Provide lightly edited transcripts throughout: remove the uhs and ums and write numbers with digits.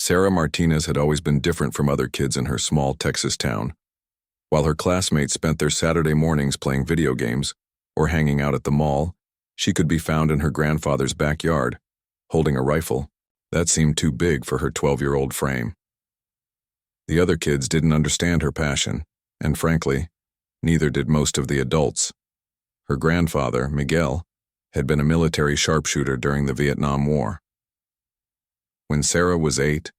Sarah Martinez had always been different from other kids in her small Texas town. While her classmates spent their Saturday mornings playing video games or hanging out at the mall, she could be found in her grandfather's backyard, holding a rifle. That seemed too big for her 12-year-old frame. The other kids didn't understand her passion, and frankly, neither did most of the adults. Her grandfather, Miguel, had been a military sharpshooter during the Vietnam War. When Sarah was 8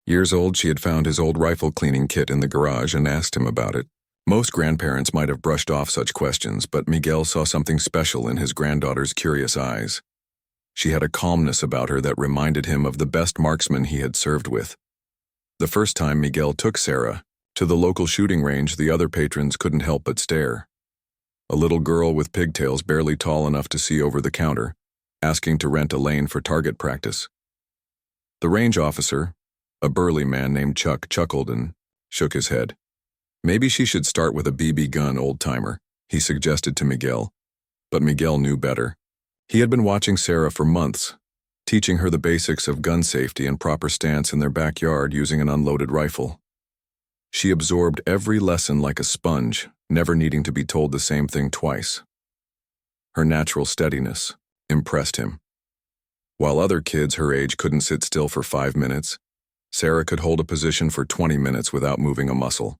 years old, she had found his old rifle cleaning kit in the garage and asked him about it. Most grandparents might have brushed off such questions, but Miguel saw something special in his granddaughter's curious eyes. She had a calmness about her that reminded him of the best marksman he had served with. The first time Miguel took Sarah to the local shooting range, the other patrons couldn't help but stare. A little girl with pigtails barely tall enough to see over the counter, asking to rent a lane for target practice. The range officer, a burly man named Chuck, chuckled and shook his head. Maybe she should start with a BB gun, old-timer, he suggested to Miguel. But Miguel knew better. He had been watching Sarah for months, teaching her the basics of gun safety and proper stance in their backyard using an unloaded rifle. She absorbed every lesson like a sponge, never needing to be told the same thing twice. Her natural steadiness impressed him. While other kids her age couldn't sit still for 5 minutes, Sarah could hold a position for 20 minutes without moving a muscle.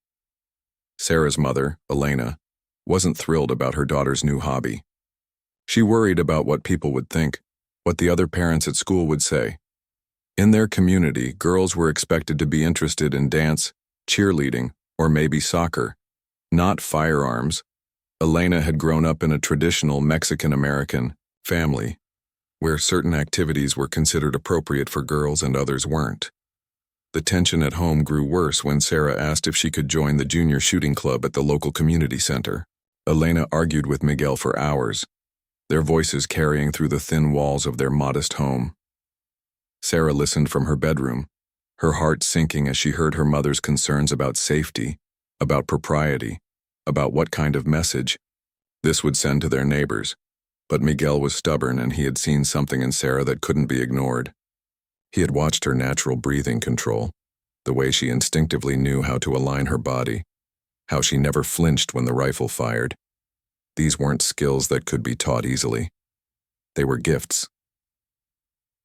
Sarah's mother, Elena, wasn't thrilled about her daughter's new hobby. She worried about what people would think, what the other parents at school would say. In their community, girls were expected to be interested in dance, cheerleading, or maybe soccer, not firearms. Elena had grown up in a traditional Mexican-American family, where certain activities were considered appropriate for girls and others weren't. The tension at home grew worse when Sarah asked if she could join the junior shooting club at the local community center. Elena argued with Miguel for hours, their voices carrying through the thin walls of their modest home. Sarah listened from her bedroom, her heart sinking as she heard her mother's concerns about safety, about propriety, about what kind of message this would send to their neighbors. But Miguel was stubborn, and he had seen something in Sarah that couldn't be ignored. He had watched her natural breathing control, the way she instinctively knew how to align her body, how she never flinched when the rifle fired. These weren't skills that could be taught easily. They were gifts.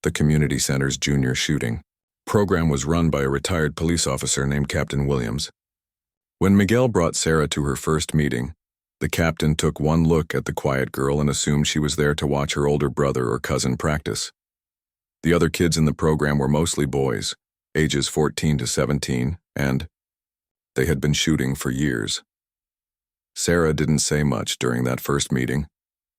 The community center's junior shooting program was run by a retired police officer named Captain Williams. When Miguel brought Sarah to her first meeting, the captain took one look at the quiet girl and assumed she was there to watch her older brother or cousin practice. The other kids in the program were mostly boys, ages 14 to 17, and they had been shooting for years. Sarah didn't say much during that first meeting.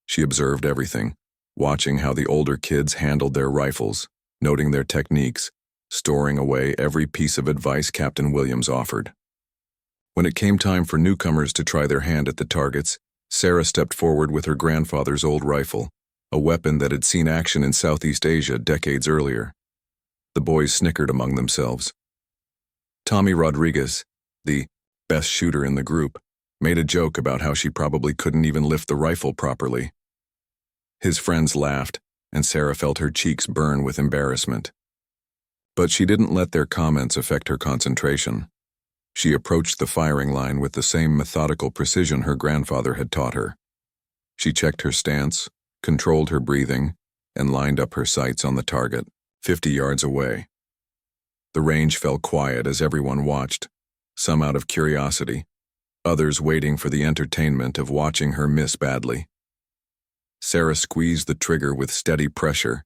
She observed everything, watching how the older kids handled their rifles, noting their techniques, storing away every piece of advice Captain Williams offered. When it came time for newcomers to try their hand at the targets, Sarah stepped forward with her grandfather's old rifle, a weapon that had seen action in Southeast Asia decades earlier. The boys snickered among themselves. Tommy Rodriguez, the best shooter in the group, made a joke about how she probably couldn't even lift the rifle properly. His friends laughed, and Sarah felt her cheeks burn with embarrassment. But she didn't let their comments affect her concentration. She approached the firing line with the same methodical precision her grandfather had taught her. She checked her stance, controlled her breathing, and lined up her sights on the target, 50 yards away. The range fell quiet as everyone watched, some out of curiosity, others waiting for the entertainment of watching her miss badly. Sarah squeezed the trigger with steady pressure,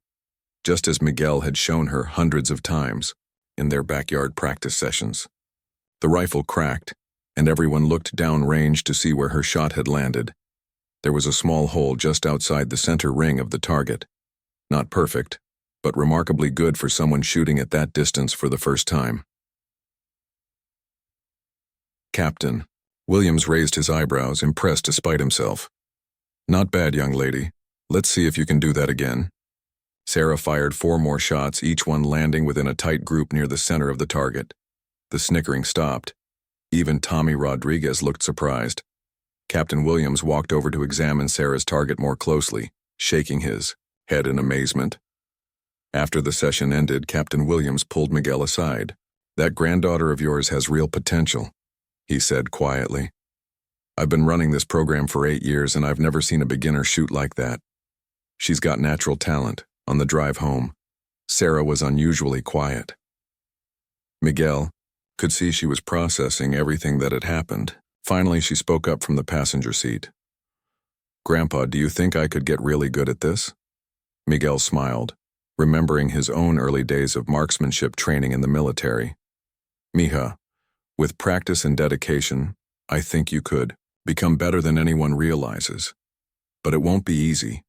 just as Miguel had shown her hundreds of times in their backyard practice sessions. The rifle cracked, and everyone looked downrange to see where her shot had landed. There was a small hole just outside the center ring of the target. Not perfect, but remarkably good for someone shooting at that distance for the first time. Captain Williams raised his eyebrows, impressed despite himself. Not bad, young lady. Let's see if you can do that again. Sarah fired 4 more shots, each one landing within a tight group near the center of the target. The snickering stopped. Even Tommy Rodriguez looked surprised. Captain Williams walked over to examine Sarah's target more closely, shaking his head in amazement. After the session ended, Captain Williams pulled Miguel aside. "That granddaughter of yours has real potential," he said quietly. "I've been running this program for 8 years and I've never seen a beginner shoot like that. She's got natural talent." On the drive home, Sarah was unusually quiet. Miguel could see she was processing everything that had happened. Finally, she spoke up from the passenger seat. "Grandpa, do you think I could get really good at this?" Miguel smiled, remembering his own early days of marksmanship training in the military. "Mija, with practice and dedication, I think you could become better than anyone realizes. But it won't be easy.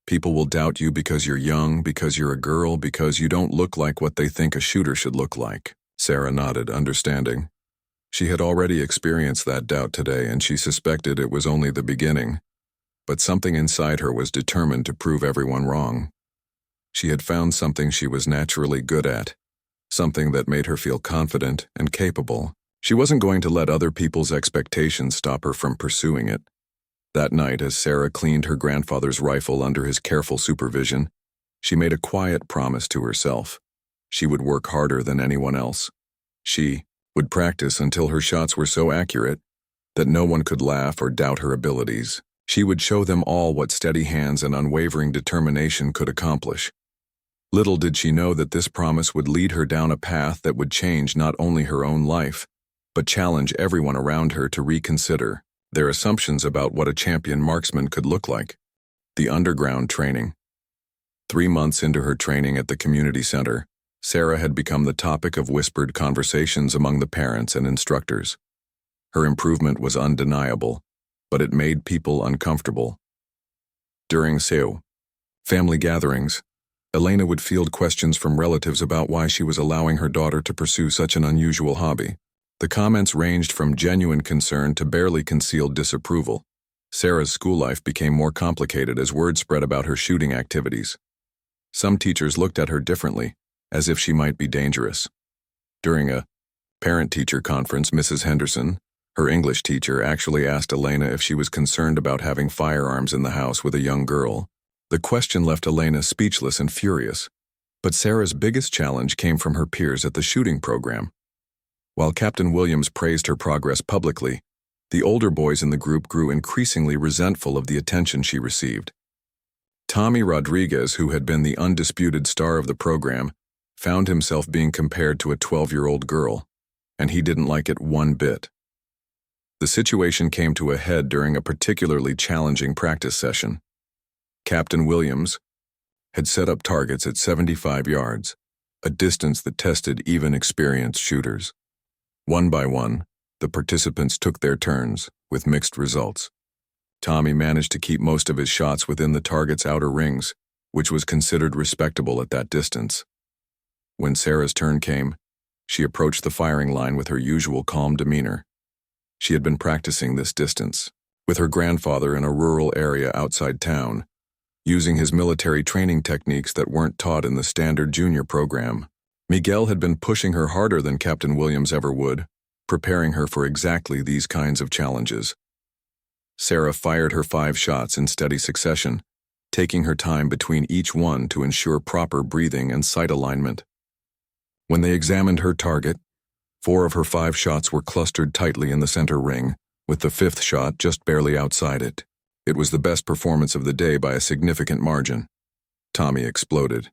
People will doubt you because you're young, because you're a girl, because you don't look like what they think a shooter should look like." Sarah nodded, understanding. She had already experienced that doubt today, and she suspected it was only the beginning. But something inside her was determined to prove everyone wrong. She had found something she was naturally good at, something that made her feel confident and capable. She wasn't going to let other people's expectations stop her from pursuing it. That night, as Sarah cleaned her grandfather's rifle under his careful supervision, she made a quiet promise to herself. She would work harder than anyone else. She would practice until her shots were so accurate that no one could laugh or doubt her abilities. She would show them all what steady hands and unwavering determination could accomplish. Little did she know that this promise would lead her down a path that would change not only her own life, but challenge everyone around her to reconsider their assumptions about what a champion marksman could look like. The underground training. 3 months into her training at the community center, Sarah had become the topic of whispered conversations among the parents and instructors. Her improvement was undeniable, but it made people uncomfortable. During family gatherings, Elena would field questions from relatives about why she was allowing her daughter to pursue such an unusual hobby. The comments ranged from genuine concern to barely concealed disapproval. Sarah's school life became more complicated as word spread about her shooting activities. Some teachers looked at her differently, as if she might be dangerous. During a parent-teacher conference, Mrs. Henderson, her English teacher, actually asked Elena if she was concerned about having firearms in the house with a young girl. The question left Elena speechless and furious, but Sarah's biggest challenge came from her peers at the shooting program. While Captain Williams praised her progress publicly, the older boys in the group grew increasingly resentful of the attention she received. Tommy Rodriguez, who had been the undisputed star of the program, found himself being compared to a 12-year-old girl, and he didn't like it one bit. The situation came to a head during a particularly challenging practice session. Captain Williams had set up targets at 75 yards, a distance that tested even experienced shooters. One by one, the participants took their turns, with mixed results. Tommy managed to keep most of his shots within the target's outer rings, which was considered respectable at that distance. When Sarah's turn came, she approached the firing line with her usual calm demeanor. She had been practicing this distance with her grandfather in a rural area outside town, using his military training techniques that weren't taught in the standard junior program. Miguel had been pushing her harder than Captain Williams ever would, preparing her for exactly these kinds of challenges. Sarah fired her 5 shots in steady succession, taking her time between each one to ensure proper breathing and sight alignment. When they examined her target, 4 of her 5 shots were clustered tightly in the center ring, with the 5th shot just barely outside it. It was the best performance of the day by a significant margin. Tommy exploded.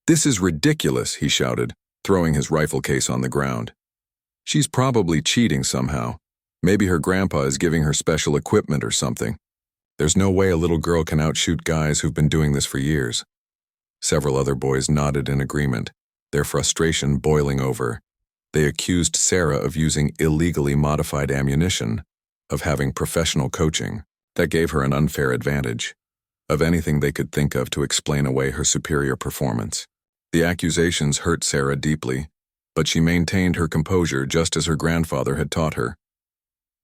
"This is ridiculous," he shouted, throwing his rifle case on the ground. "She's probably cheating somehow. Maybe her grandpa is giving her special equipment or something. There's no way a little girl can outshoot guys who've been doing this for years." Several other boys nodded in agreement, their frustration boiling over. They accused Sarah of using illegally modified ammunition, of having professional coaching that gave her an unfair advantage, of anything they could think of to explain away her superior performance. The accusations hurt Sarah deeply, but she maintained her composure just as her grandfather had taught her.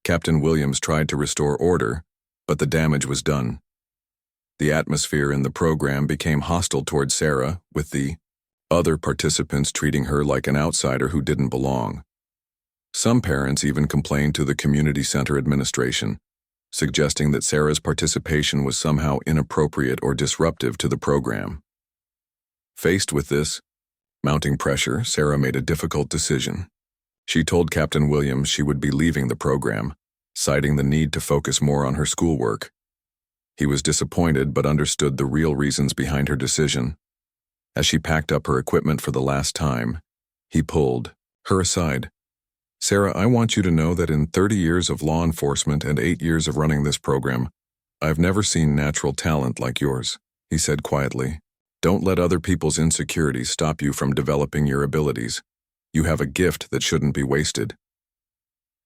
Captain Williams tried to restore order, but the damage was done. The atmosphere in the program became hostile toward Sarah, with the other participants treating her like an outsider who didn't belong. Some parents even complained to the community center administration, suggesting that Sarah's participation was somehow inappropriate or disruptive to the program. Faced with this mounting pressure, Sarah made a difficult decision. She told Captain Williams she would be leaving the program, citing the need to focus more on her schoolwork. He was disappointed but understood the real reasons behind her decision. As she packed up her equipment for the last time, he pulled her aside. "Sarah, I want you to know that in 30 years of law enforcement and 8 years of running this program, I've never seen natural talent like yours," he said quietly. "Don't let other people's insecurities stop you from developing your abilities. You have a gift that shouldn't be wasted."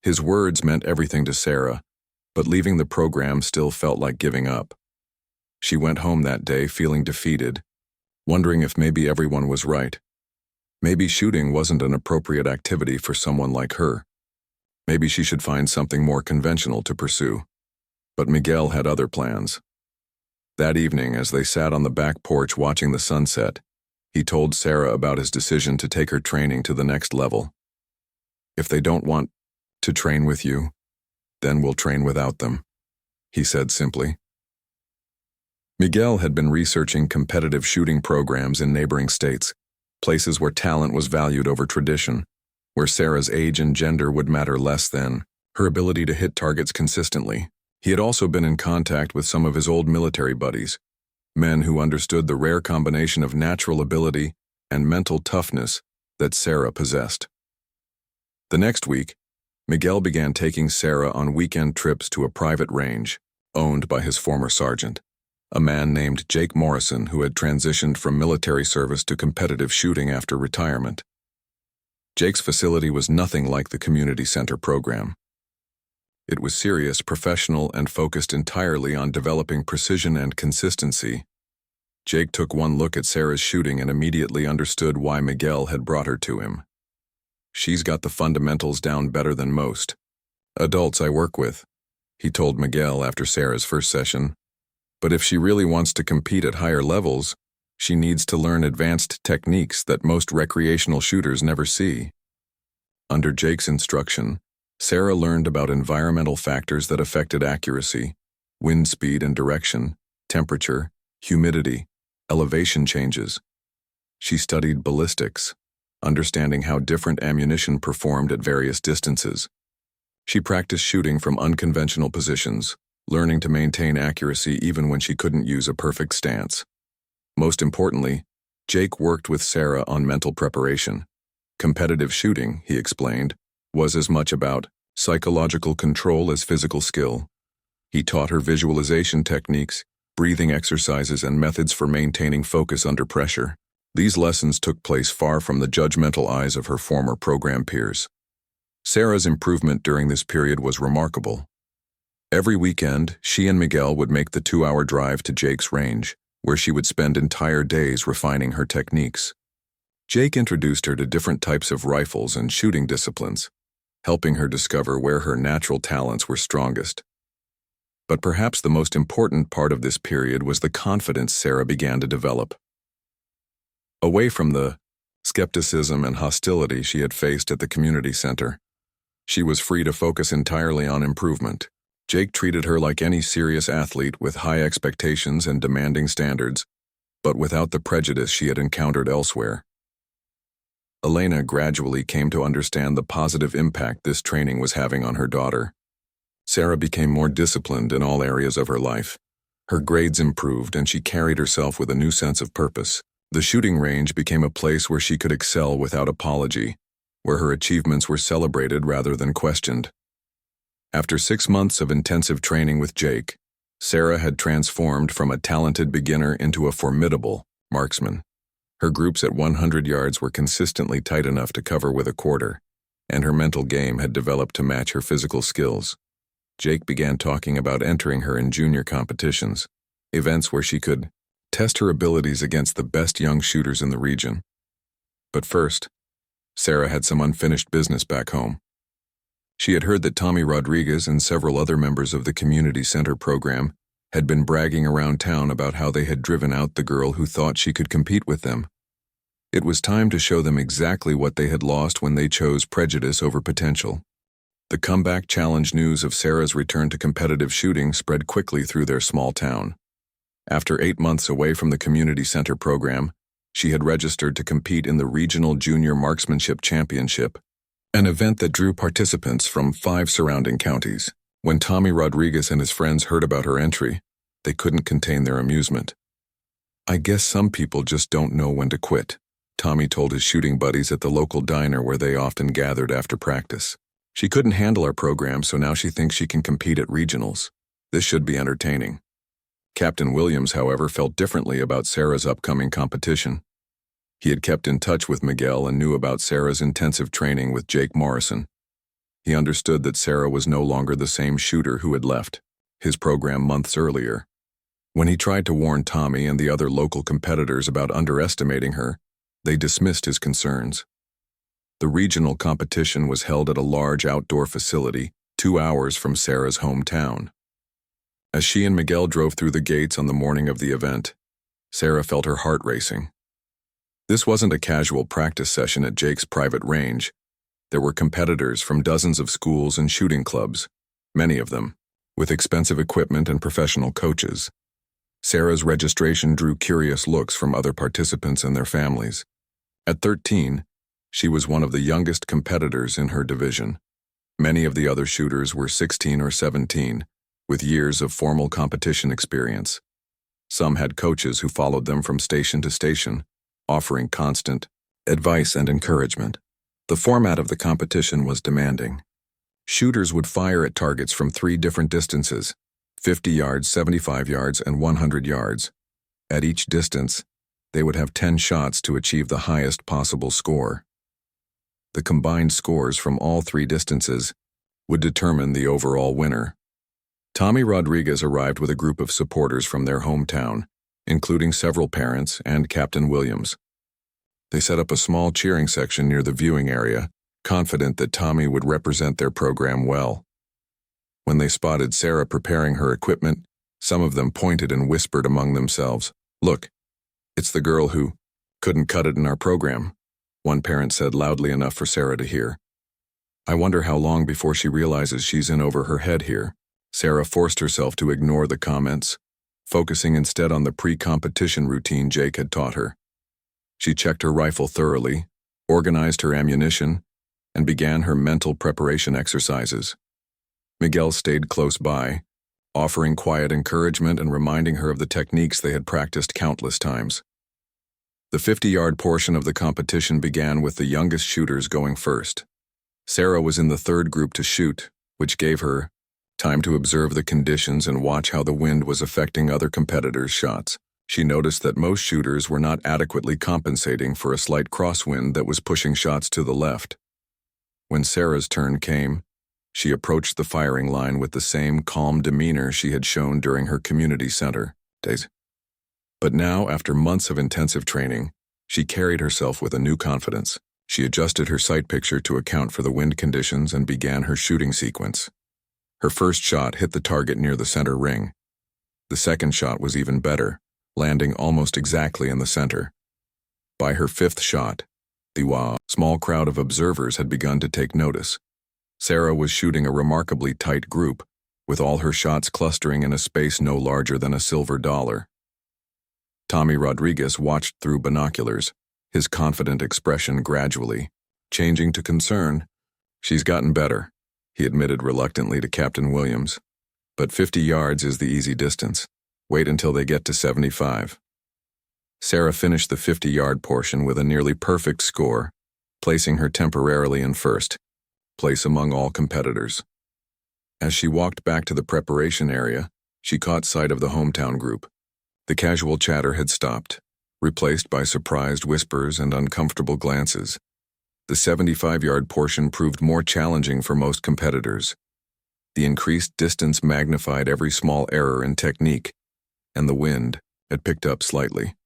His words meant everything to Sarah, but leaving the program still felt like giving up. She went home that day feeling defeated, wondering if maybe everyone was right. Maybe shooting wasn't an appropriate activity for someone like her. Maybe she should find something more conventional to pursue. But Miguel had other plans. That evening, as they sat on the back porch watching the sunset, he told Sarah about his decision to take her training to the next level. "If they don't want to train with you, then we'll train without them," he said simply. Miguel had been researching competitive shooting programs in neighboring states, places where talent was valued over tradition, where Sarah's age and gender would matter less than her ability to hit targets consistently. He had also been in contact with some of his old military buddies, men who understood the rare combination of natural ability and mental toughness that Sarah possessed. The next week, Miguel began taking Sarah on weekend trips to a private range owned by his former sergeant, a man named Jake Morrison who had transitioned from military service to competitive shooting after retirement. Jake's facility was nothing like the community center program. It was serious, professional, and focused entirely on developing precision and consistency. Jake took one look at Sarah's shooting and immediately understood why Miguel had brought her to him. "She's got the fundamentals down better than most adults I work with," he told Miguel after Sarah's first session. "But if she really wants to compete at higher levels, she needs to learn advanced techniques that most recreational shooters never see." Under Jake's instruction, Sarah learned about environmental factors that affected accuracy, wind speed and direction, temperature, humidity, elevation changes. She studied ballistics, understanding how different ammunition performed at various distances. She practiced shooting from unconventional positions, learning to maintain accuracy even when she couldn't use a perfect stance. Most importantly, Jake worked with Sarah on mental preparation. Competitive shooting, he explained, was as much about psychological control as physical skill. He taught her visualization techniques, breathing exercises, and methods for maintaining focus under pressure. These lessons took place far from the judgmental eyes of her former program peers. Sarah's improvement during this period was remarkable. Every weekend, she and Miguel would make the 2-hour drive to Jake's range, where she would spend entire days refining her techniques. Jake introduced her to different types of rifles and shooting disciplines, helping her discover where her natural talents were strongest. But perhaps the most important part of this period was the confidence Sarah began to develop. Away from the skepticism and hostility she had faced at the community center, she was free to focus entirely on improvement. Jake treated her like any serious athlete with high expectations and demanding standards, but without the prejudice she had encountered elsewhere. Elena gradually came to understand the positive impact this training was having on her daughter. Sarah became more disciplined in all areas of her life. Her grades improved and she carried herself with a new sense of purpose. The shooting range became a place where she could excel without apology, where her achievements were celebrated rather than questioned. After 6 months of intensive training with Jake, Sarah had transformed from a talented beginner into a formidable marksman. Her groups at 100 yards were consistently tight enough to cover with a quarter, and her mental game had developed to match her physical skills. Jake began talking about entering her in junior competitions, events where she could test her abilities against the best young shooters in the region. But first, Sarah had some unfinished business back home. She had heard that Tommy Rodriguez and several other members of the community center program had been bragging around town about how they had driven out the girl who thought she could compete with them. It was time to show them exactly what they had lost when they chose prejudice over potential. The comeback challenge news of Sarah's return to competitive shooting spread quickly through their small town. After 8 months away from the community center program, She had registered to compete in the Regional Junior Marksmanship Championship, an event that drew participants from 5 surrounding counties. When Tommy Rodriguez and his friends heard about her entry, they couldn't contain their amusement. "I guess some people just don't know when to quit," Tommy told his shooting buddies at the local diner where they often gathered after practice. "She couldn't handle our program, so now she thinks she can compete at regionals. This should be entertaining." Captain Williams, however, felt differently about Sarah's upcoming competition. He had kept in touch with Miguel and knew about Sarah's intensive training with Jake Morrison. He understood that Sarah was no longer the same shooter who had left his program months earlier. When he tried to warn Tommy and the other local competitors about underestimating her, they dismissed his concerns. The regional competition was held at a large outdoor facility 2 hours from Sarah's hometown. As she and Miguel drove through the gates on the morning of the event, Sarah felt her heart racing. This wasn't a casual practice session at Jake's private range. There were competitors from dozens of schools and shooting clubs, many of them with expensive equipment and professional coaches. Sarah's registration drew curious looks from other participants and their families. At 13, she was one of the youngest competitors in her division. Many of the other shooters were 16 or 17, with years of formal competition experience. Some had coaches who followed them from station to station, offering constant advice and encouragement. The format of the competition was demanding. Shooters would fire at targets from 3 different distances: 50 yards, 75 yards, and 100 yards. At each distance, they would have 10 shots to achieve the highest possible score. The combined scores from all 3 distances would determine the overall winner. Tommy Rodriguez arrived with a group of supporters from their hometown, including several parents and Captain Williams. They set up a small cheering section near the viewing area, confident that Tommy would represent their program well. When they spotted Sarah preparing her equipment, some of them pointed and whispered among themselves, "Look, it's the girl who couldn't cut it in our program," one parent said loudly enough for Sarah to hear. "I wonder how long before she realizes she's in over her head here." Sarah forced herself to ignore the comments, focusing instead on the pre-competition routine Jake had taught her. She checked her rifle thoroughly, organized her ammunition, and began her mental preparation exercises. Miguel stayed close by, offering quiet encouragement and reminding her of the techniques they had practiced countless times. The 50-yard portion of the competition began with the youngest shooters going first. Sarah was in the 3rd group to shoot, which gave her time to observe the conditions and watch how the wind was affecting other competitors' shots. She noticed that most shooters were not adequately compensating for a slight crosswind that was pushing shots to the left. When Sarah's turn came, she approached the firing line with the same calm demeanor she had shown during her community center days. But now, after months of intensive training, she carried herself with a new confidence. She adjusted her sight picture to account for the wind conditions and began her shooting sequence. Her first shot hit the target near the center ring. The second shot was even better, landing almost exactly in the center. By her 5th shot, the small crowd of observers had begun to take notice. Sarah was shooting a remarkably tight group, with all her shots clustering in a space no larger than a silver dollar. Tommy Rodriguez watched through binoculars, his confident expression gradually changing to concern. "She's gotten better," he admitted reluctantly to Captain Williams. "But 50 yards is the easy distance. Wait until they get to 75. Sarah finished the 50-yard portion with a nearly perfect score, placing her temporarily in 1st place among all competitors. As she walked back to the preparation area, she caught sight of the hometown group. The casual chatter had stopped, replaced by surprised whispers and uncomfortable glances. The 75-yard portion proved more challenging for most competitors. The increased distance magnified every small error in technique, and the wind had picked up slightly.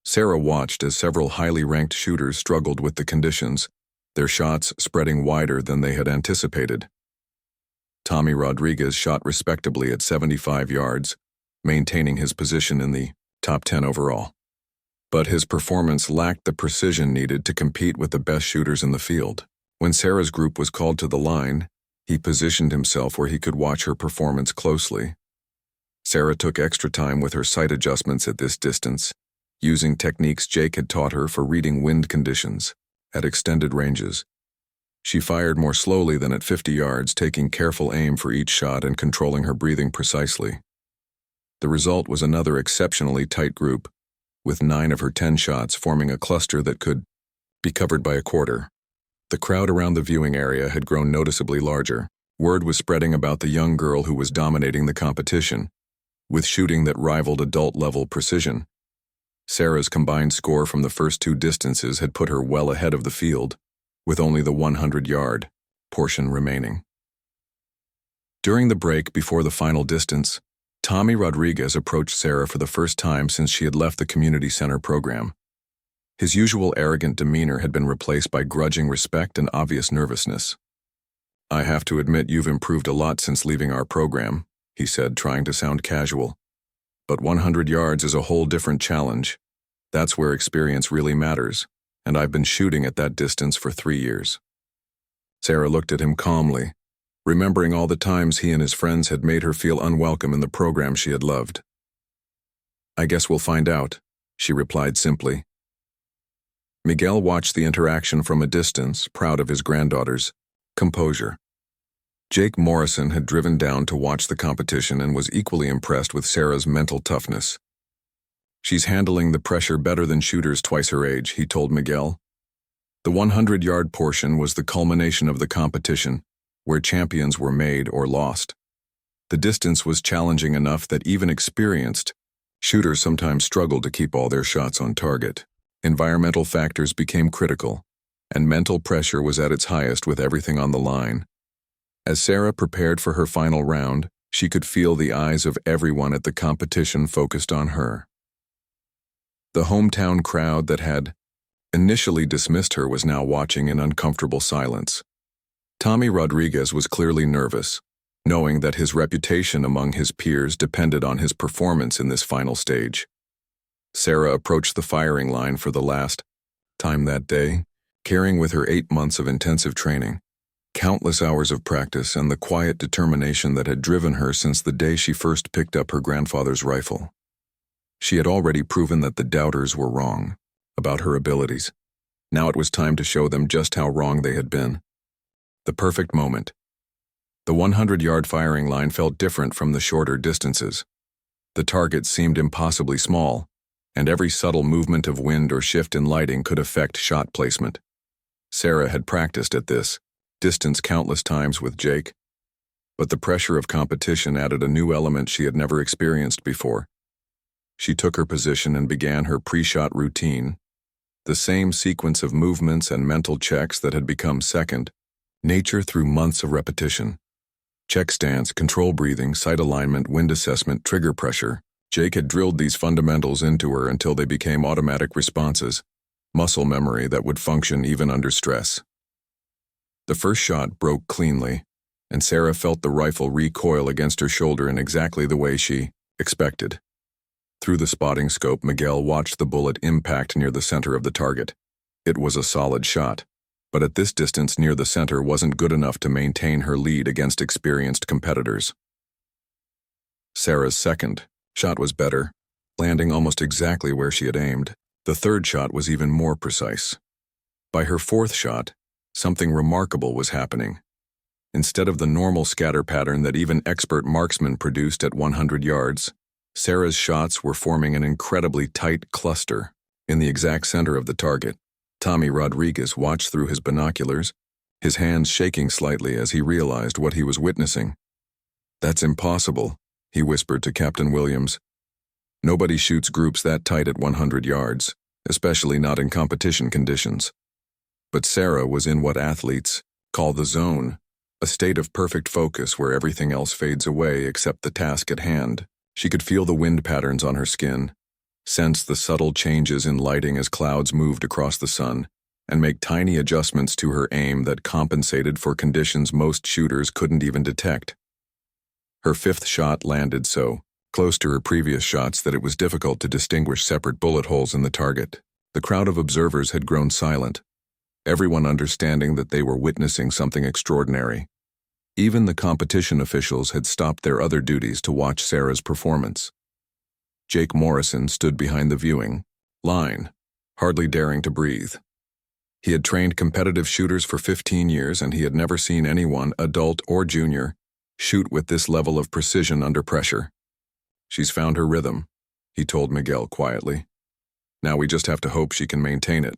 Sarah watched as several highly ranked shooters struggled with the conditions, their shots spreading wider than they had anticipated. Tommy Rodriguez shot respectably at 75 yards, maintaining his position in the top 10 overall. But his performance lacked the precision needed to compete with the best shooters in the field. When Sarah's group was called to the line, he positioned himself where he could watch her performance closely. Sarah took extra time with her sight adjustments at this distance, using techniques Jake had taught her for reading wind conditions at extended ranges. She fired more slowly than at 50 yards, taking careful aim for each shot and controlling her breathing precisely. The result was another exceptionally tight group, with 9 of her 10 shots forming a cluster that could be covered by a quarter. The crowd around the viewing area had grown noticeably larger. Word was spreading about the young girl who was dominating the competition, with shooting that rivaled adult-level precision. Sarah's combined score from the first 2 distances had put her well ahead of the field, with only the 100-yard portion remaining. During the break before the final distance, Tommy Rodriguez approached Sarah for the first time since she had left the community center program. His usual arrogant demeanor had been replaced by grudging respect and obvious nervousness. "I have to admit you've improved a lot since leaving our program," he said, trying to sound casual. "But 100 yards is a whole different challenge. That's where experience really matters, and I've been shooting at that distance for 3 years." Sarah looked at him calmly, remembering all the times he and his friends had made her feel unwelcome in the program she had loved. "I guess we'll find out," she replied simply. Miguel watched the interaction from a distance, proud of his granddaughter's composure. Jake Morrison had driven down to watch the competition and was equally impressed with Sarah's mental toughness. "She's handling the pressure better than shooters twice her age," he told Miguel. The 100-yard portion was the culmination of the competition, where champions were made or lost. The distance was challenging enough that even experienced shooters sometimes struggled to keep all their shots on target. Environmental factors became critical, and mental pressure was at its highest with everything on the line. As Sarah prepared for her final round, she could feel the eyes of everyone at the competition focused on her. The hometown crowd that had initially dismissed her was now watching in uncomfortable silence. Tommy Rodriguez was clearly nervous, knowing that his reputation among his peers depended on his performance in this final stage. Sarah approached the firing line for the last time that day, carrying with her 8 months of intensive training, countless hours of practice, and the quiet determination that had driven her since the day she first picked up her grandfather's rifle. She had already proven that the doubters were wrong about her abilities. Now it was time to show them just how wrong they had been. The perfect moment. The 100-yard firing line felt different from the shorter distances. The target seemed impossibly small, and every subtle movement of wind or shift in lighting could affect shot placement. Sarah had practiced at this distance countless times with Jake, but the pressure of competition added a new element she had never experienced before. She took her position and began her pre-shot routine, the same sequence of movements and mental checks that had become second nature through months of repetition. Check stance, control breathing, sight alignment, wind assessment, trigger pressure. Jake had drilled these fundamentals into her until they became automatic responses, muscle memory that would function even under stress. The first shot broke cleanly, and Sarah felt the rifle recoil against her shoulder in exactly the way she expected. Through the spotting scope, Miguel watched the bullet impact near the center of the target. It was a solid shot, but at this distance near the center wasn't good enough to maintain her lead against experienced competitors. Sarah's second shot was better, landing almost exactly where she had aimed. The third shot was even more precise. By her fourth shot, something remarkable was happening. Instead of the normal scatter pattern that even expert marksmen produced at 100 yards, Sarah's shots were forming an incredibly tight cluster in the exact center of the target. Tommy Rodriguez watched through his binoculars, his hands shaking slightly as he realized what he was witnessing. "That's impossible," he whispered to Captain Williams. "Nobody shoots groups that tight at 100 yards, especially not in competition conditions." But Sarah was in what athletes call the zone, a state of perfect focus where everything else fades away except the task at hand. She could feel the wind patterns on her skin, sense the subtle changes in lighting as clouds moved across the sun, and make tiny adjustments to her aim that compensated for conditions most shooters couldn't even detect. Her fifth shot landed so close to her previous shots that it was difficult to distinguish separate bullet holes in the target. The crowd of observers had grown silent, everyone understanding that they were witnessing something extraordinary. Even the competition officials had stopped their other duties to watch Sarah's performance. Jake Morrison stood behind the viewing, line, hardly daring to breathe. He had trained competitive shooters for 15 years, and he had never seen anyone, adult or junior, shoot with this level of precision under pressure. "She's found her rhythm," he told Miguel quietly. "Now we just have to hope she can maintain it."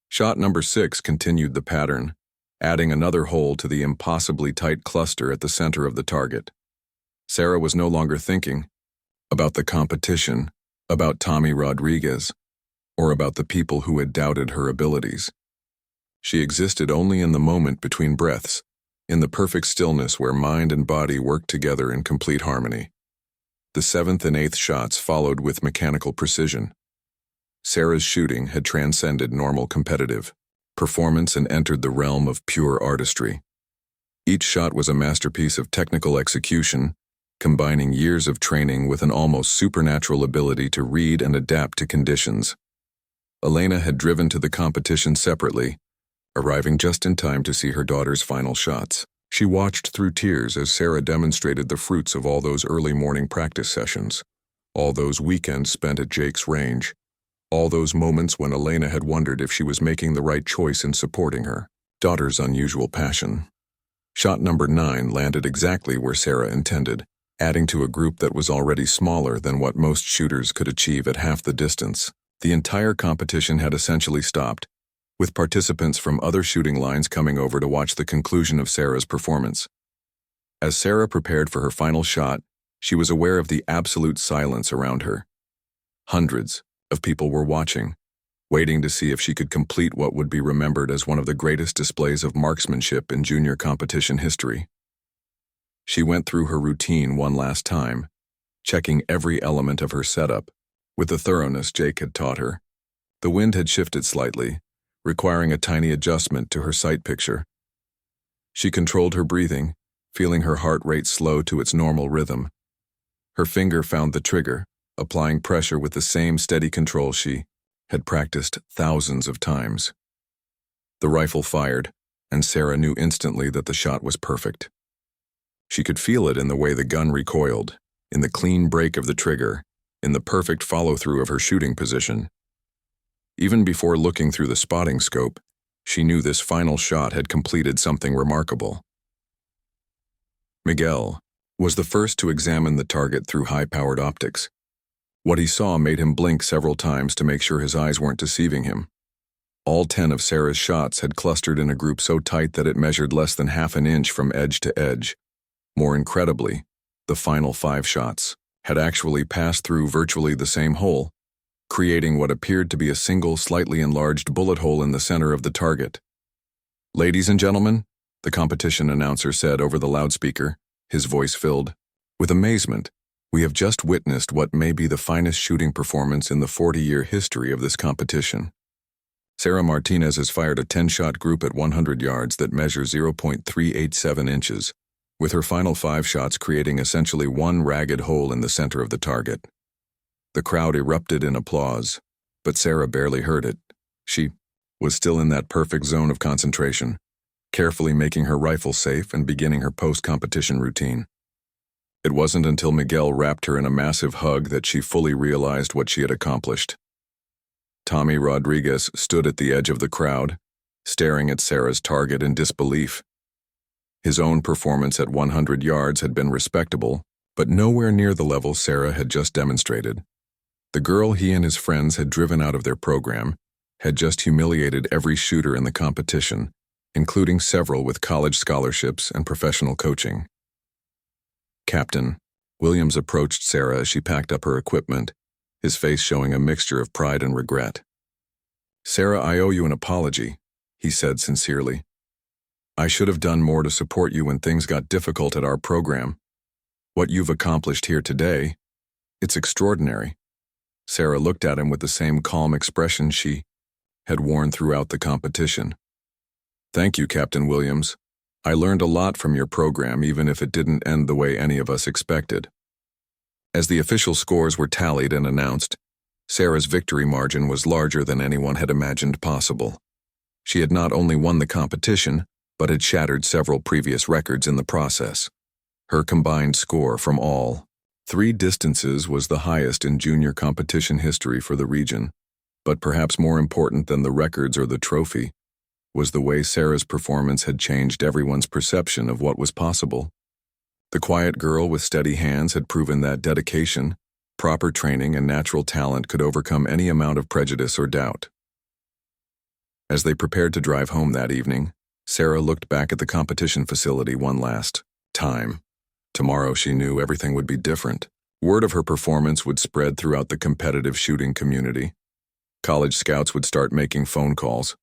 Shot number 6 continued the pattern, adding another hole to the impossibly tight cluster at the center of the target. Sarah was no longer thinking about the competition, about Tommy Rodriguez, or about the people who had doubted her abilities. She existed only in the moment between breaths, in the perfect stillness where mind and body worked together in complete harmony. The 7th and 8th shots followed with mechanical precision. Sarah's shooting had transcended normal competitive performance and entered the realm of pure artistry. Each shot was a masterpiece of technical execution, combining years of training with an almost supernatural ability to read and adapt to conditions. Elena had driven to the competition separately, arriving just in time to see her daughter's final shots. She watched through tears as Sarah demonstrated the fruits of all those early morning practice sessions, all those weekends spent at Jake's range, all those moments when Elena had wondered if she was making the right choice in supporting her daughter's unusual passion. Shot number 9 landed exactly where Sarah intended, adding to a group that was already smaller than what most shooters could achieve at half the distance. The entire competition had essentially stopped, with participants from other shooting lines coming over to watch the conclusion of Sarah's performance. As Sarah prepared for her final shot, she was aware of the absolute silence around her. Hundreds of people were watching, waiting to see if she could complete what would be remembered as one of the greatest displays of marksmanship in junior competition history. She went through her routine one last time, checking every element of her setup, with the thoroughness Jake had taught her. The wind had shifted slightly, requiring a tiny adjustment to her sight picture. She controlled her breathing, feeling her heart rate slow to its normal rhythm. Her finger found the trigger, applying pressure with the same steady control she had practiced thousands of times. The rifle fired, and Sarah knew instantly that the shot was perfect. She could feel it in the way the gun recoiled, in the clean break of the trigger, in the perfect follow-through of her shooting position. Even before looking through the spotting scope, she knew this final shot had completed something remarkable. Miguel was the first to examine the target through high-powered optics. What he saw made him blink several times to make sure his eyes weren't deceiving him. All 10 of Sarah's shots had clustered in a group so tight that it measured less than half an inch from edge to edge. More incredibly, the final 5 shots had actually passed through virtually the same hole, creating what appeared to be a single slightly enlarged bullet hole in the center of the target. "Ladies and gentlemen," the competition announcer said over the loudspeaker, his voice filled with amazement, "we have just witnessed what may be the finest shooting performance in the 40-year history of this competition. Sarah Martinez has fired a 10-shot group at 100 yards that measures 0.387 inches, with her final 5 shots creating essentially one ragged hole in the center of the target." The crowd erupted in applause, but Sarah barely heard it. She was still in that perfect zone of concentration, carefully making her rifle safe and beginning her post-competition routine. It wasn't until Miguel wrapped her in a massive hug that she fully realized what she had accomplished. Tommy Rodriguez stood at the edge of the crowd, staring at Sarah's target in disbelief. His own performance at 100 yards had been respectable, but nowhere near the level Sarah had just demonstrated. The girl he and his friends had driven out of their program had just humiliated every shooter in the competition, including several with college scholarships and professional coaching. "Captain," Williams approached Sarah as she packed up her equipment, his face showing a mixture of pride and regret. "Sarah, I owe you an apology," he said sincerely. "I should have done more to support you when things got difficult at our program. What you've accomplished here today, it's extraordinary." Sarah looked at him with the same calm expression she had worn throughout the competition. "Thank you, Captain Williams. I learned a lot from your program, even if it didn't end the way any of us expected." As the official scores were tallied and announced, Sarah's victory margin was larger than anyone had imagined possible. She had not only won the competition, but had shattered several previous records in the process. Her combined score from all 3 distances was the highest in junior competition history for the region, but perhaps more important than the records or the trophy was the way Sarah's performance had changed everyone's perception of what was possible. The quiet girl with steady hands had proven that dedication, proper training, and natural talent could overcome any amount of prejudice or doubt. As they prepared to drive home that evening, Sarah looked back at the competition facility one last time. Tomorrow, she knew, everything would be different. Word of her performance would spread throughout the competitive shooting community. College scouts would start making phone calls.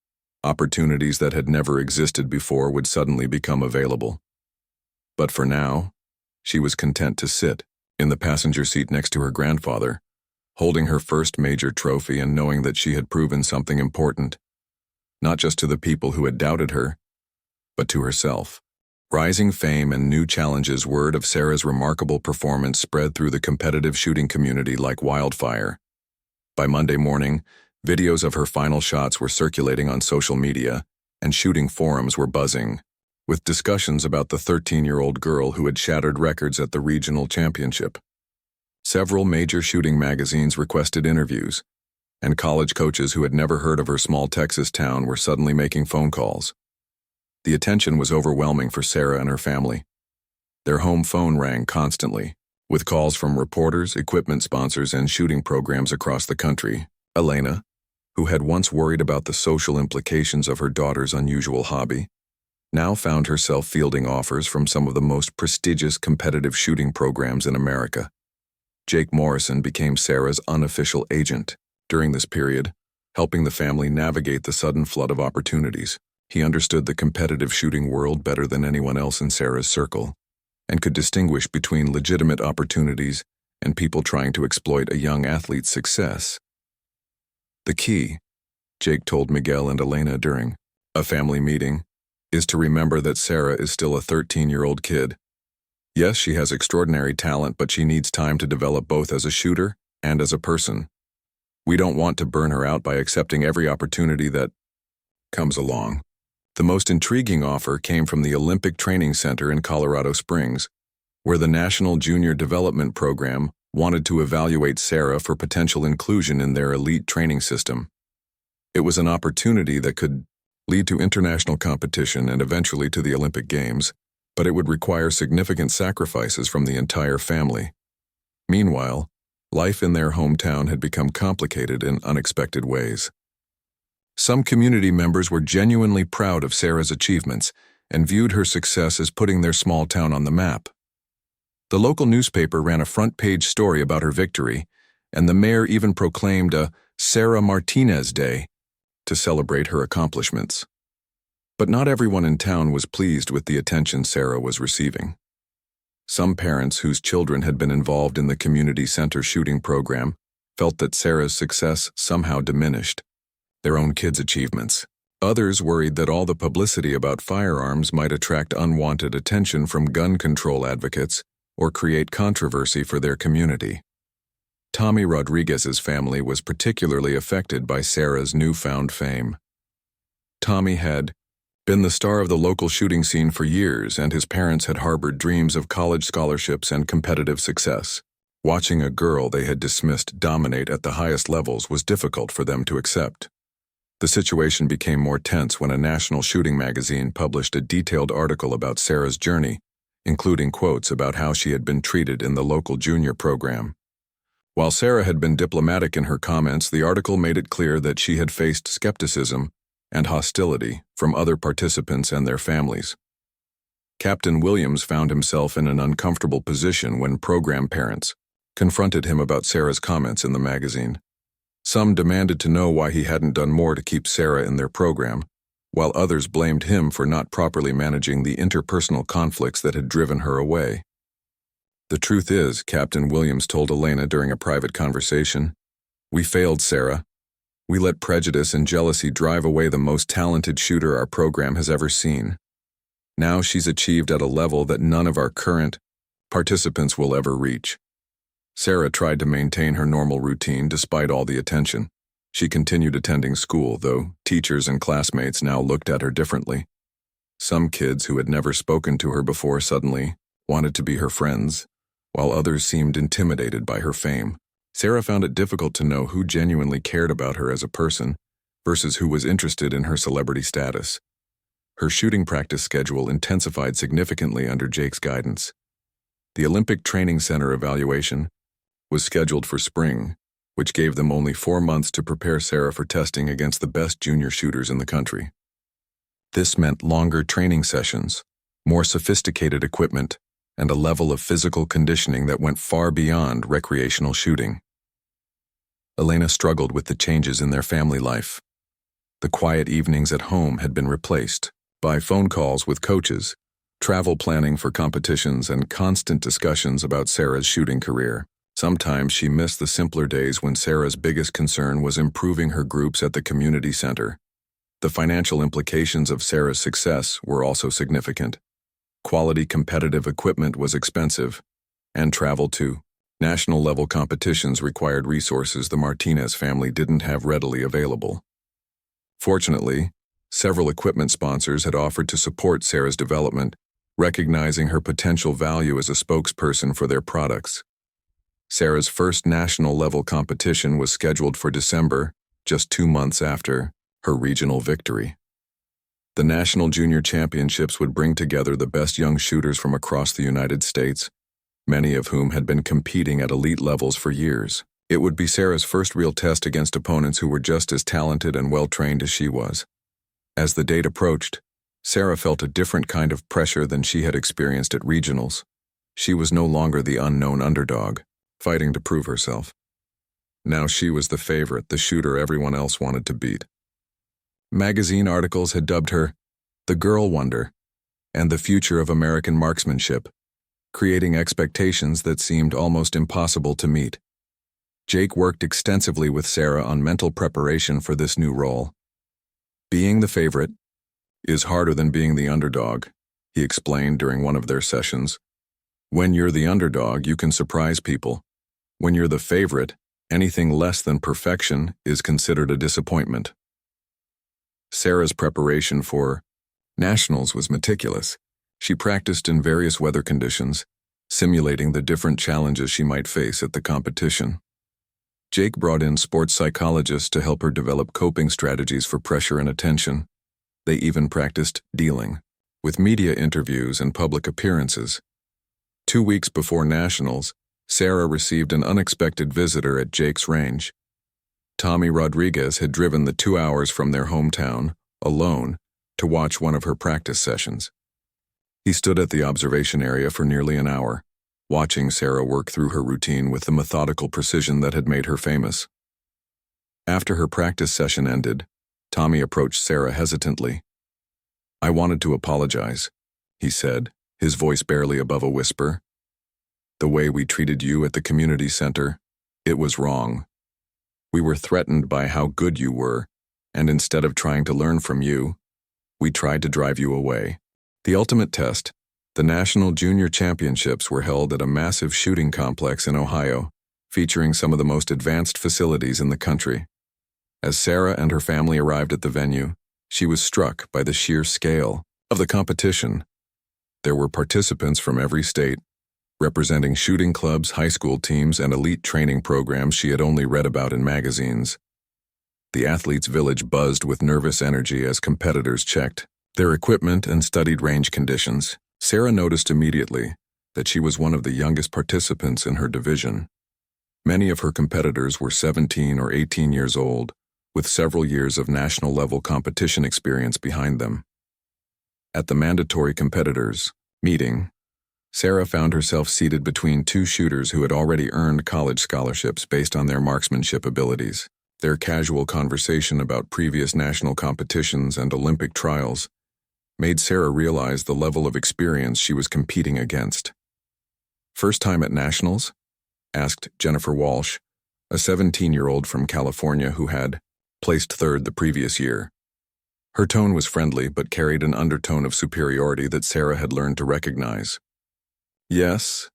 Opportunities that had never existed before would suddenly become available. But for now, she was content to sit in the passenger seat next to her grandfather, holding her first major trophy and knowing that she had proven something important, not just to the people who had doubted her, but to herself. Rising fame and new challenges. Word of Sarah's remarkable performance spread through the competitive shooting community like wildfire. By Monday morning, videos of her final shots were circulating on social media, and shooting forums were buzzing, with discussions about the 13-year-old girl who had shattered records at the regional championship. Several major shooting magazines requested interviews, and college coaches who had never heard of her small Texas town were suddenly making phone calls. The attention was overwhelming for Sarah and her family. Their home phone rang constantly, with calls from reporters, equipment sponsors, and shooting programs across the country. Elena, who had once worried about the social implications of her daughter's unusual hobby, now found herself fielding offers from some of the most prestigious competitive shooting programs in America. Jake Morrison became Sarah's unofficial agent during this period, helping the family navigate the sudden flood of opportunities. He understood the competitive shooting world better than anyone else in Sarah's circle, and could distinguish between legitimate opportunities and people trying to exploit a young athlete's success. The key, Jake told Miguel and Elena during a family meeting, is to remember that Sarah is still a 13-year-old kid. Yes, she has extraordinary talent, but she needs time to develop both as a shooter and as a person. We don't want to burn her out by accepting every opportunity that comes along. The most intriguing offer came from the Olympic Training Center in Colorado Springs, where the National Junior Development Program wanted to evaluate Sarah for potential inclusion in their elite training system. It was an opportunity that could lead to international competition and eventually to the Olympic Games, but it would require significant sacrifices from the entire family. Meanwhile, life in their hometown had become complicated in unexpected ways. Some community members were genuinely proud of Sarah's achievements and viewed her success as putting their small town on the map. The local newspaper ran a front-page story about her victory, and the mayor even proclaimed a Sarah Martinez Day to celebrate her accomplishments. But not everyone in town was pleased with the attention Sarah was receiving. Some parents whose children had been involved in the community center shooting program felt that Sarah's success somehow diminished their own kids' achievements. Others worried that all the publicity about firearms might attract unwanted attention from gun control advocates or create controversy for their community. Tommy Rodriguez's family was particularly affected by Sarah's newfound fame. Tommy had been the star of the local shooting scene for years, and his parents had harbored dreams of college scholarships and competitive success. Watching a girl they had dismissed dominate at the highest levels was difficult for them to accept. The situation became more tense when a national shooting magazine published a detailed article about Sarah's journey, including quotes about how she had been treated in the local junior program. While Sarah had been diplomatic in her comments, the article made it clear that she had faced skepticism and hostility from other participants and their families. Captain Williams found himself in an uncomfortable position when program parents confronted him about Sarah's comments in the magazine. Some demanded to know why he hadn't done more to keep Sarah in their program, while others blamed him for not properly managing the interpersonal conflicts that had driven her away. The truth is, Captain Williams told Elena during a private conversation, "We failed Sarah. We let prejudice and jealousy drive away the most talented shooter our program has ever seen. Now she's achieved at a level that none of our current participants will ever reach." Sarah tried to maintain her normal routine despite all the attention. She continued attending school, though teachers and classmates now looked at her differently. Some kids who had never spoken to her before suddenly wanted to be her friends, while others seemed intimidated by her fame. Sarah found it difficult to know who genuinely cared about her as a person versus who was interested in her celebrity status. Her shooting practice schedule intensified significantly under Jake's guidance. The Olympic Training Center evaluation was scheduled for spring, which gave them only 4 months to prepare Sarah for testing against the best junior shooters in the country. This meant longer training sessions, more sophisticated equipment, and a level of physical conditioning that went far beyond recreational shooting. Elena struggled with the changes in their family life. The quiet evenings at home had been replaced by phone calls with coaches, travel planning for competitions, and constant discussions about Sarah's shooting career. Sometimes she missed the simpler days when Sarah's biggest concern was improving her groups at the community center. The financial implications of Sarah's success were also significant. Quality competitive equipment was expensive, and travel to national-level competitions required resources the Martinez family didn't have readily available. Fortunately, several equipment sponsors had offered to support Sarah's development, recognizing her potential value as a spokesperson for their products. Sarah's first national-level competition was scheduled for December, just 2 months after her regional victory. The National Junior Championships would bring together the best young shooters from across the United States, many of whom had been competing at elite levels for years. It would be Sarah's first real test against opponents who were just as talented and well-trained as she was. As the date approached, Sarah felt a different kind of pressure than she had experienced at regionals. She was no longer the unknown underdog, fighting to prove herself. Now she was the favorite, the shooter everyone else wanted to beat. Magazine articles had dubbed her the Girl Wonder and the future of American marksmanship, creating expectations that seemed almost impossible to meet. Jake worked extensively with Sarah on mental preparation for this new role. Being the favorite is harder than being the underdog, he explained during one of their sessions. When you're the underdog, you can surprise people. When you're the favorite, anything less than perfection is considered a disappointment. Sarah's preparation for nationals was meticulous. She practiced in various weather conditions, simulating the different challenges she might face at the competition. Jake brought in sports psychologists to help her develop coping strategies for pressure and attention. They even practiced dealing with media interviews and public appearances. 2 weeks before nationals, Sarah received an unexpected visitor at Jake's range. Tommy Rodriguez had driven the 2 hours from their hometown, alone, to watch one of her practice sessions. He stood at the observation area for nearly an hour, watching Sarah work through her routine with the methodical precision that had made her famous. After her practice session ended, Tommy approached Sarah hesitantly. "I wanted to apologize," he said, his voice barely above a whisper. "The way we treated you at the community center, it was wrong. We were threatened by how good you were, and instead of trying to learn from you, we tried to drive you away." The ultimate test, the National Junior Championships, were held at a massive shooting complex in Ohio, featuring some of the most advanced facilities in the country. As Sarah and her family arrived at the venue, she was struck by the sheer scale of the competition. There were participants from every state, representing shooting clubs, high school teams, and elite training programs she had only read about in magazines. The athletes' village buzzed with nervous energy as competitors checked their equipment and studied range conditions. Sarah noticed immediately that she was one of the youngest participants in her division. Many of her competitors were 17 or 18 years old, with several years of national-level competition experience behind them. At the mandatory competitors meeting, Sarah found herself seated between 2 shooters who had already earned college scholarships based on their marksmanship abilities. Their casual conversation about previous national competitions and Olympic trials made Sarah realize the level of experience she was competing against. "First time at nationals?" asked Jennifer Walsh, a 17-year-old from California who had placed 3rd the previous year. Her tone was friendly but carried an undertone of superiority that Sarah had learned to recognize. "Yes,"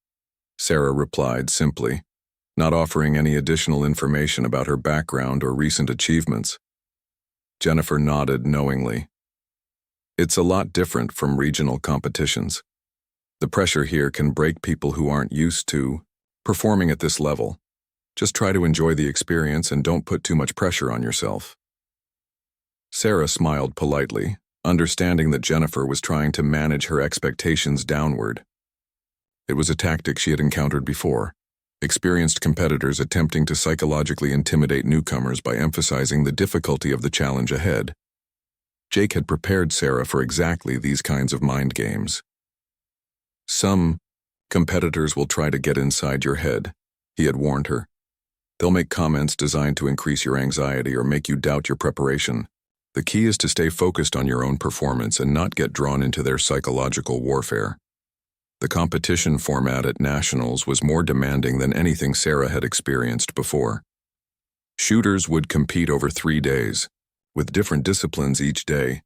Sarah replied simply, not offering any additional information about her background or recent achievements. Jennifer nodded knowingly. "It's a lot different from regional competitions. The pressure here can break people who aren't used to performing at this level. Just try to enjoy the experience and don't put too much pressure on yourself. Sarah smiled politely, understanding that Jennifer was trying to manage her expectations downward. It was a tactic she had encountered before, experienced competitors attempting to psychologically intimidate newcomers by emphasizing the difficulty of the challenge ahead. Jake had prepared Sarah for exactly these kinds of mind games. Some competitors will try to get inside your head, he had warned her. They'll make comments designed to increase your anxiety or make you doubt your preparation. The key is to stay focused on your own performance and not get drawn into their psychological warfare. The competition format at Nationals was more demanding than anything Sarah had experienced before. Shooters would compete over 3 days, with different disciplines each day,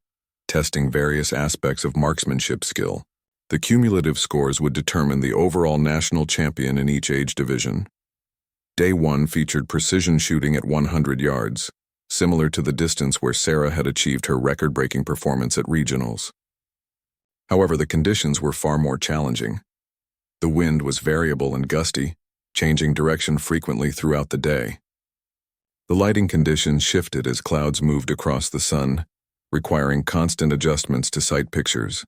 testing various aspects of marksmanship skill. The cumulative scores would determine the overall national champion in each age division. Day 1 featured precision shooting at 100 yards, similar to the distance where Sarah had achieved her record-breaking performance at regionals. However, the conditions were far more challenging. The wind was variable and gusty, changing direction frequently throughout the day. The lighting conditions shifted as clouds moved across the sun, requiring constant adjustments to sight pictures.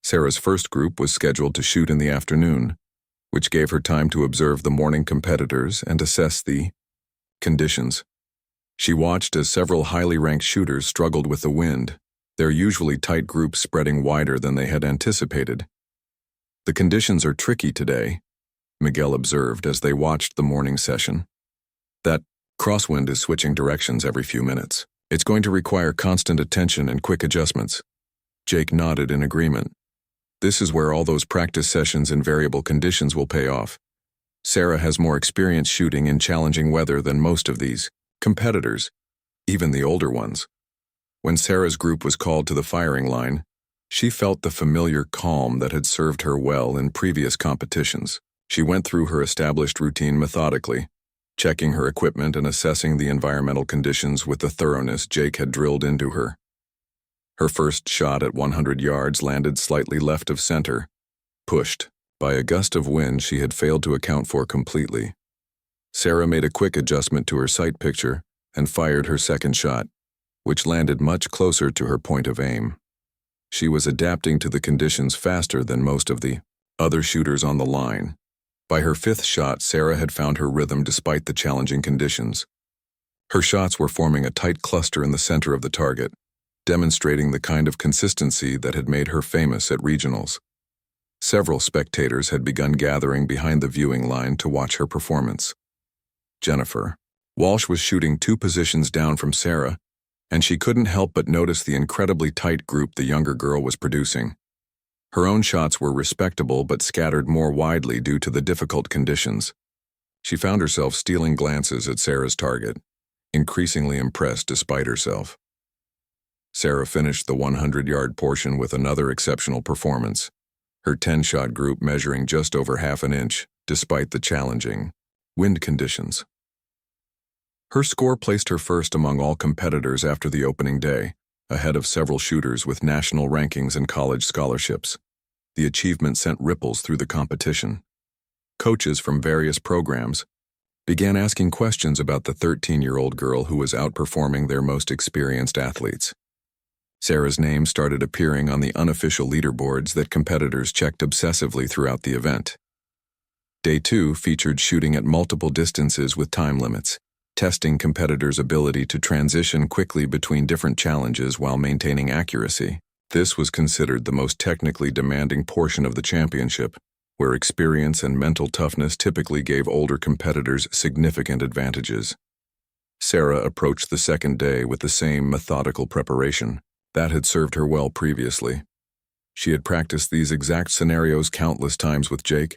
Sarah's first group was scheduled to shoot in the afternoon, which gave her time to observe the morning competitors and assess the conditions. She watched as several highly ranked shooters struggled with the wind, their usually tight groups spreading wider than they had anticipated. The conditions are tricky today, Miguel observed as they watched the morning session. That crosswind is switching directions every few minutes. It's going to require constant attention and quick adjustments. Jake nodded in agreement. This is where all those practice sessions in variable conditions will pay off. Sarah has more experience shooting in challenging weather than most of these competitors, even the older ones. When Sarah's group was called to the firing line, she felt the familiar calm that had served her well in previous competitions. She went through her established routine methodically, checking her equipment and assessing the environmental conditions with the thoroughness Jake had drilled into her. Her first shot at 100 yards landed slightly left of center, pushed by a gust of wind she had failed to account for completely. Sarah made a quick adjustment to her sight picture and fired her second shot, which landed much closer to her point of aim. She was adapting to the conditions faster than most of the other shooters on the line. By her fifth shot, Sarah had found her rhythm despite the challenging conditions. Her shots were forming a tight cluster in the center of the target, demonstrating the kind of consistency that had made her famous at regionals. Several spectators had begun gathering behind the viewing line to watch her performance. Jennifer Walsh was shooting 2 positions down from Sarah, and she couldn't help but notice the incredibly tight group the younger girl was producing. Her own shots were respectable but scattered more widely due to the difficult conditions. She found herself stealing glances at Sarah's target, increasingly impressed despite herself. Sarah finished the 100-yard portion with another exceptional performance, her 10-shot group measuring just over half an inch, despite the challenging wind conditions. Her score placed her first among all competitors after the opening day, ahead of several shooters with national rankings and college scholarships. The achievement sent ripples through the competition. Coaches from various programs began asking questions about the 13-year-old girl who was outperforming their most experienced athletes. Sarah's name started appearing on the unofficial leaderboards that competitors checked obsessively throughout the event. Day 2 featured shooting at multiple distances with time limits, testing competitors' ability to transition quickly between different challenges while maintaining accuracy. This was considered the most technically demanding portion of the championship, where experience and mental toughness typically gave older competitors significant advantages. Sarah approached the second day with the same methodical preparation that had served her well previously. She had practiced these exact scenarios countless times with Jake,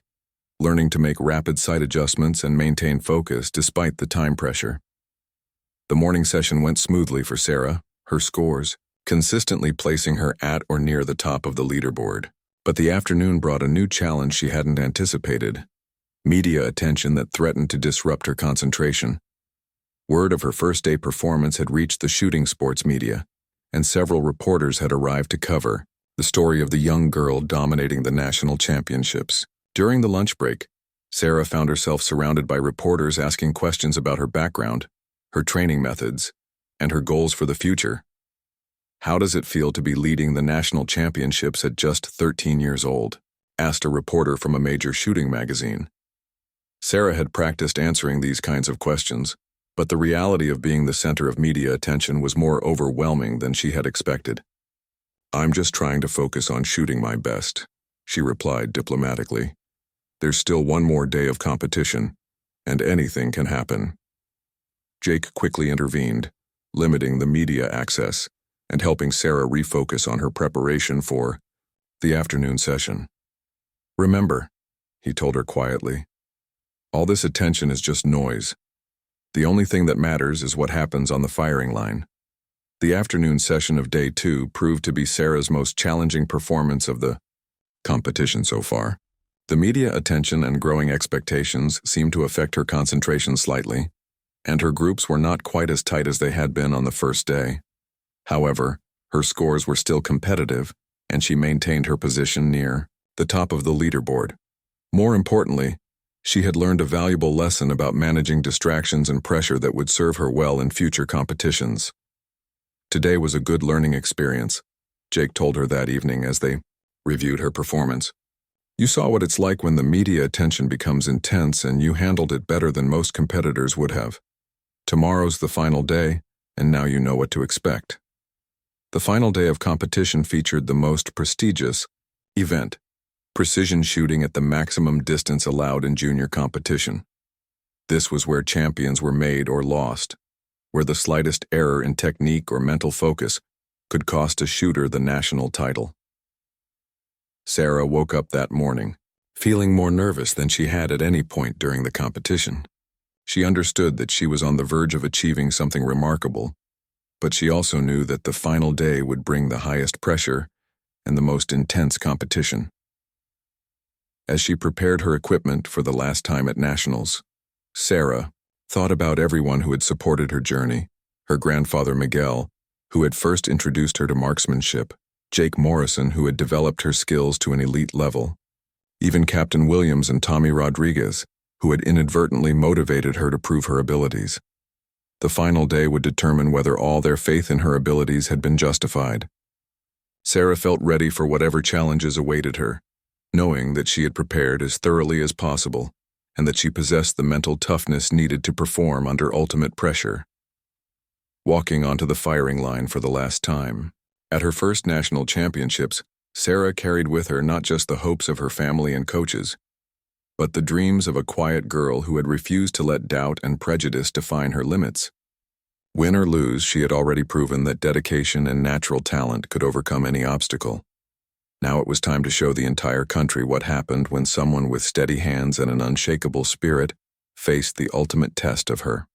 learning to make rapid sight adjustments and maintain focus despite the time pressure. The morning session went smoothly for Sarah, her scores consistently placing her at or near the top of the leaderboard. But the afternoon brought a new challenge she hadn't anticipated: media attention that threatened to disrupt her concentration. Word of her first-day performance had reached the shooting sports media, and several reporters had arrived to cover the story of the young girl dominating the national championships. During the lunch break, Sarah found herself surrounded by reporters asking questions about her background, her training methods, and her goals for the future. "How does it feel to be leading the national championships at just 13 years old?" asked a reporter from a major shooting magazine. Sarah had practiced answering these kinds of questions, but the reality of being the center of media attention was more overwhelming than she had expected. "I'm just trying to focus on shooting my best," she replied diplomatically. "There's still one more day of competition, and anything can happen." Jake quickly intervened, limiting the media access and helping Sarah refocus on her preparation for the afternoon session. "Remember," he told her quietly, "all this attention is just noise. The only thing that matters is what happens on the firing line." The afternoon session of day 2 proved to be Sarah's most challenging performance of the competition so far. The media attention and growing expectations seemed to affect her concentration slightly, and her groups were not quite as tight as they had been on the first day. However, her scores were still competitive, and she maintained her position near the top of the leaderboard. More importantly, she had learned a valuable lesson about managing distractions and pressure that would serve her well in future competitions. "Today was a good learning experience," Jake told her that evening as they reviewed her performance. "You saw what it's like when the media attention becomes intense, and you handled it better than most competitors would have. Tomorrow's the final day, and now you know what to expect." The final day of competition featured the most prestigious event, precision shooting at the maximum distance allowed in junior competition. This was where champions were made or lost, where the slightest error in technique or mental focus could cost a shooter the national title. Sarah woke up that morning, feeling more nervous than she had at any point during the competition. She understood that she was on the verge of achieving something remarkable, but she also knew that the final day would bring the highest pressure and the most intense competition. As she prepared her equipment for the last time at nationals, Sarah thought about everyone who had supported her journey: her grandfather Miguel, who had first introduced her to marksmanship; Jake Morrison, who had developed her skills to an elite level; even Captain Williams and Tommy Rodriguez, who had inadvertently motivated her to prove her abilities. The final day would determine whether all their faith in her abilities had been justified. Sarah felt ready for whatever challenges awaited her, knowing that she had prepared as thoroughly as possible and that she possessed the mental toughness needed to perform under ultimate pressure. Walking onto the firing line for the last time. At her first national championships, Sarah carried with her not just the hopes of her family and coaches, but the dreams of a quiet girl who had refused to let doubt and prejudice define her limits. Win or lose, she had already proven that dedication and natural talent could overcome any obstacle. Now it was time to show the entire country what happened when someone with steady hands and an unshakable spirit faced the ultimate test of her